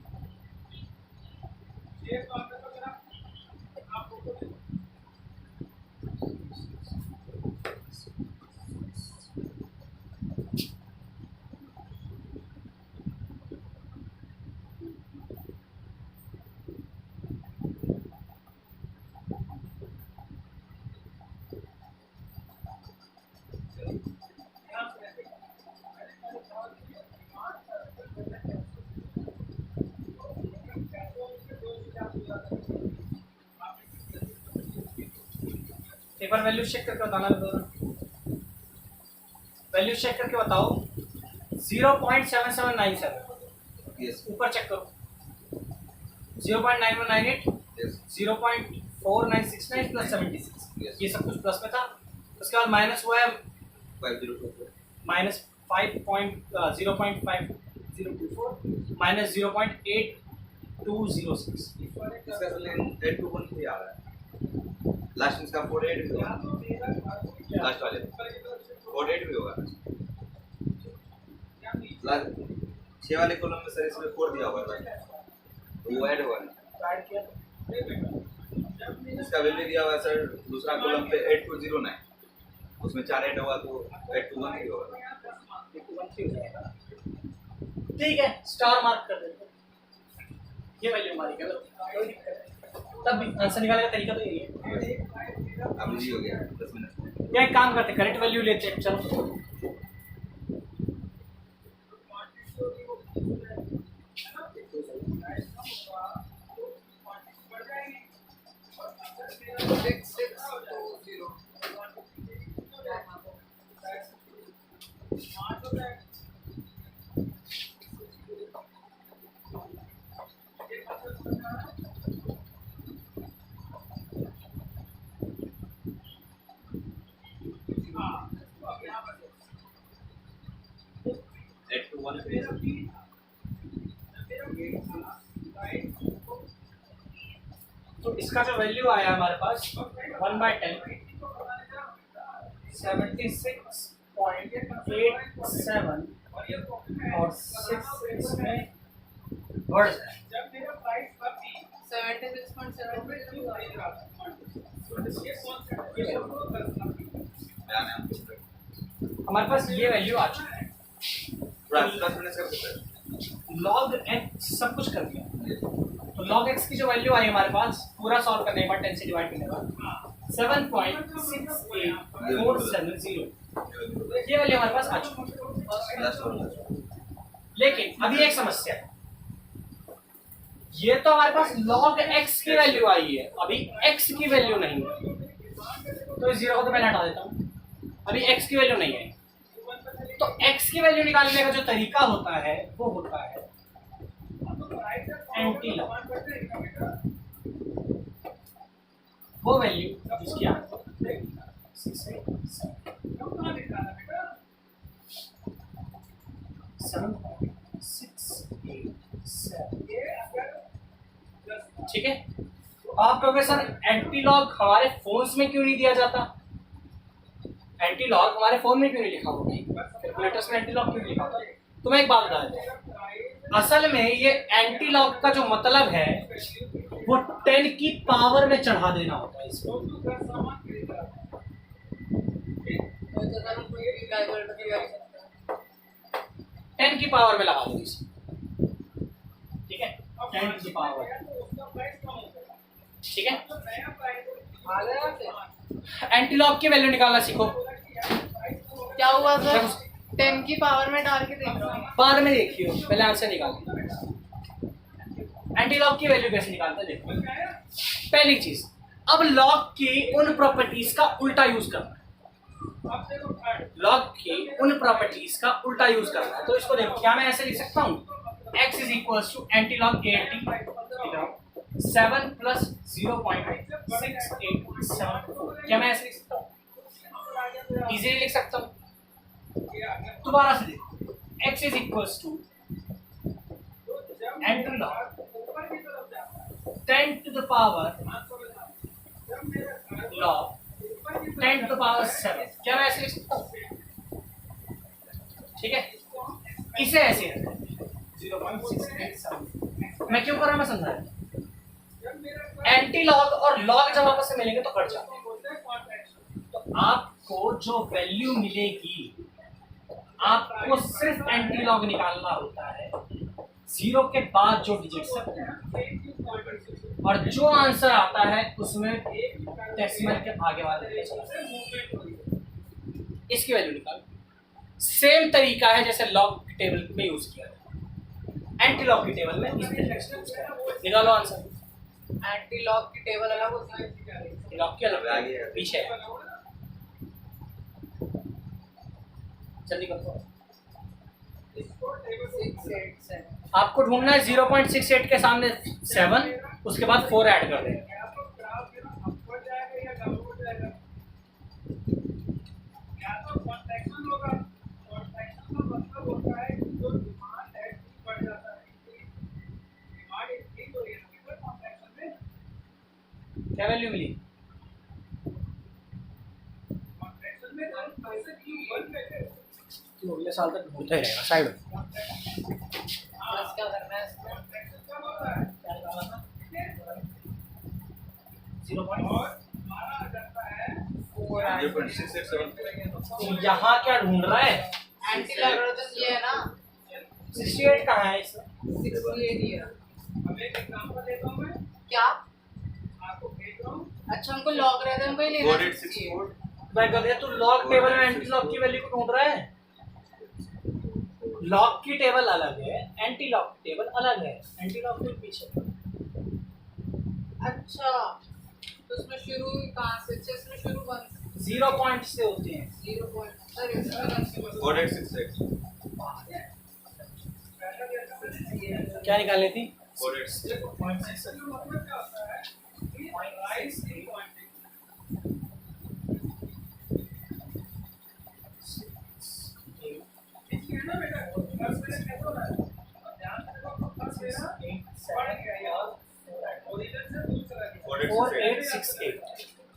एक बार वैल्यू चेक करके बताना दोनों। वैल्यू चेक करके बताओ। 0.7797 यस ऊपर चेक करो। 0.9198 यस 0.49 4969 प्लस 76 Yes. ये सब कुछ प्लस में था। उसके बाद माइनस हुआ है 5024 माइनस 0.5024 माइनस 0.8206। इसका सर 821 भी आ रहा है लास्ट इसका 48 भी होगा लास्ट वाले 48 भी होगा लास्ट 6 वाले कॉलम में सर इसमें 4 दिया हुआ है तो वो ऐड होगा ऐड किया इसका वैल्यू दिया हुआ है सर दूसरा कॉलम पे 8209 उसमें 4 ऐड होगा तो 821 ही होगा। 813 हो जाएगा। ठीक है, स्टार मार्क कर देते हैं। ये वैल्यू हमारी गलत है, कोई दिक्कत नहीं। तब भी आंसर निकालने का तरीका तो यही है। अब इजी हो गया 10 मिनट क्या एक काम करते हैं, करेक्ट वैल्यू लेते हैं। चलो 6620 821 तो इसका जो वैल्यू आया हमारे पास 1/10 76.87 और 6 इसमें बढ़ जाए 76.7 हमारे पास ये वैल्यू आ चुकी है। लॉग एक्स सब कुछ कर दिया, तो लॉग एक्स की जो वैल्यू आई हमारे पास पूरा सॉल्व करने के बाद 10 से डिवाइड करने के बाद 7.68470 ये वैल्यू हमारे पास आ चुकी है। लेकिन अभी एक समस्या है, ये तो हमारे पास log x की वैल्यू आई है, अभी x की वैल्यू नहीं है, तो इस 0 को तो पहले हटा देता हूँ। अभी x की वैल्यू नहीं है, तो x की वैल्यू निकालने का जो तरीका होता है वो होता है एंटी लॉग। वो वैल्यू जिसकी आप 7.687 ठीक है। आप कहोगे सर एंटी लॉग हमारे फोन्स में क्यों नहीं दिया जाता? एंटी लॉग हमारे फोन में क्यों नहीं लिखा होगा? कैलकुलेटर्स में एंटी लॉग क्यों नहीं लिखा होता? तो मैं एक बात बता देता हूं, असल में ये एंटी लॉग का जो मतलब है वो 10 की पावर में चढ़ा देना होता है इसको। 10 की पावर में लगा दो इसे, ठीक है, 10 की पावर, ठीक है। एंटी लॉग की वैल्यू निकालना सीखो। क्या हुआ सर? 10 की पावर में डाल के देख रहा हूँ। बाद में देखियो, पहले आंसर निकालो। एंटी लॉग की वैल्यू कैसे निकालते हैं देखो। पहली चीज, अब लॉग की उन प्रॉपर्टीज का उल्टा यूज करना है। लॉग की उन प्रॉपर्टीज का उल्टा यूज करना है, तो इसको देखो, क्या मैं ऐसे लिख सकता हूँ x is equal to anti log 7 plus 0.6874, क्या मैं ऐसे लिख सकता हूँ? इजीली लिख सकता हूँ। दोबारा से देखो, x is equal to anti log 10 to the power log 10 to the power 7, क्या मैं ऐसे लिख सकता हूँ? ठीक है, इसे ऐसे 0.687 मैं क्यों कर रहा हूँ, मैं समझाया। एंटी लॉग और लॉग जब आपस में मिलेंगे तो कट जाते हैं, तो आपको जो वैल्यू मिलेगी आपको सिर्फ एंटी लॉग निकालना होता है, 0 के बाद जो डिजिट्स है, और जो आंसर आता है उसमें डेसिमल के आगे वाले चला जाता है। इसकी वैल्यू निकालो। सेम तरीका है जैसे लॉग टेबल में यूज किया था, एंटी लॉग की टेबल में इस तरीके से यूज किया। निकालो आंसर। एंटी लॉग की टेबल अलग होती है, लॉग की अलग पीछे है, जल्दी करो। 687 आपको ढूंढना है 0.68 के सामने 7, उसके बाद 4 ऐड कर देंगे। वैल्यू मिली? तो अगले साल तक ढूंढते ही रहेगा साइड में। बस क्या करना है इसमें? 0.687 यहाँ क्या ढूंढ रहा है? एंटी लॉगरिथम ये है ना, 68 कहाँ है इसमें? 68 ये है। क्या? अच्छा हमको लॉगरिथम का ही लेना है 68। मैं कहते हैं तू लॉग टेबल में एंटी लॉग की वैल्यू को ढूंढ रहा है। लॉग की टेबल अलग है, एंटी लॉग टेबल अलग है। एंटी लॉग के पीछे। अच्छा तो इसमें शुरू कहाँ से? अच्छा इसमें शुरू 1 0 पॉइंट से होते हैं। 0 पॉइंट सर इसमें कंसिडर 4868 क्या निकालनी थी? 4868 4868।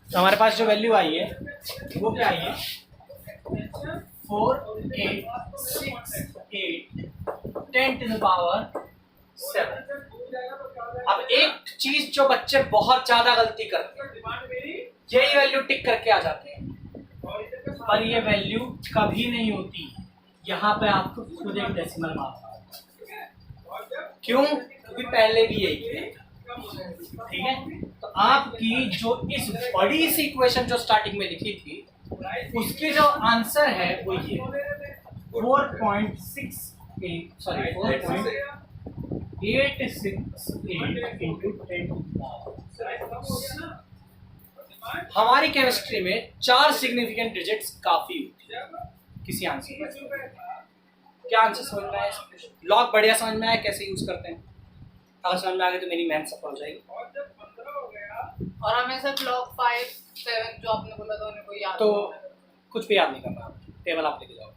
तो हमारे पास जो वैल्यू आई है वो क्या आई है? 4868 10 to the power 7। अब एक चीज जो बच्चे बहुत ज्यादा गलती करते हैं, यही वैल्यू टिक करके आ जाते हैं, पर ये वैल्यू कभी नहीं होती। यहाँ पे आपको खुद एक डेसिमल मारना होगा। क्यों? क्योंकि पहले भी यही है। ठीक है, तो आपकी जो इस बड़ी सी इक्वेशन जो स्टार्टिंग में लिखी थी, उसकी जो आंसर है वो ये 4.68 sorry 4.868 into 10 to the power। हमारी केमिस्ट्री में 4 सिग्निफिकेंट डिजिट्स काफी होती है किसी आंसर में। क्या आंसर समझ में आया? लॉग बढ़िया समझ में आया कैसे यूज करते हैं? अगर समझ में आ गई तो मेरी मेहनत सफल हो जाएगी। और हमें सब लॉग 5 7 जो आपने बोला था उन्हें कोई याद तो नहीं है। कुछ भी याद नहीं करना, टेबल आप लेके जाओ।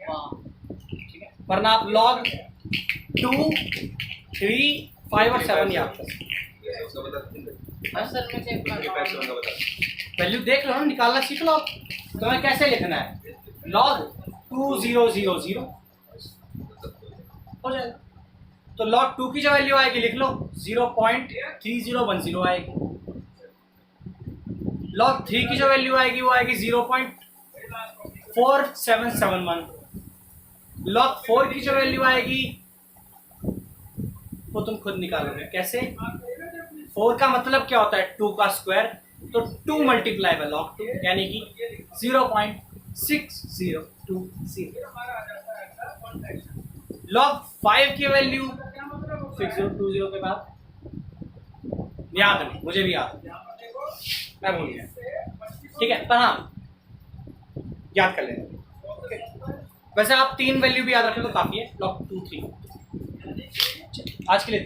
हाँ ठीक है, वरना आप लॉग 2 3 5 और 7 याद कर सकते। उसका बता असल में चेक करना का बता वैल्यू देख लो ना, निकालना सीख लो। तुम्हें कैसे लिखना है? लॉग 2000 हो जाएगा। तो लॉग 2 की जो वैल्यू आएगी लिख लो 0.3010 आएगी। लॉग 3 की जो वैल्यू आएगी वो आएगी 0.4771। लॉग 4 की जो वैल्यू आएगी वो तुम खुद निकालोगे। कैसे? 4 का मतलब क्या होता है? 2 का स्क्वायर। तो 2 मल्टीप्लाई बाय लॉग 2 यानी कि 0.6020। लॉग 5 की वैल्यू 6020 के बाद याद नहीं, मुझे भी याद नहीं, मैं भूल गया। ठीक है, पर हाँ याद कर लेना। वैसे आप 3 वैल्यू भी याद रखें तो काफी है। लॉग 2 3 आज के लिए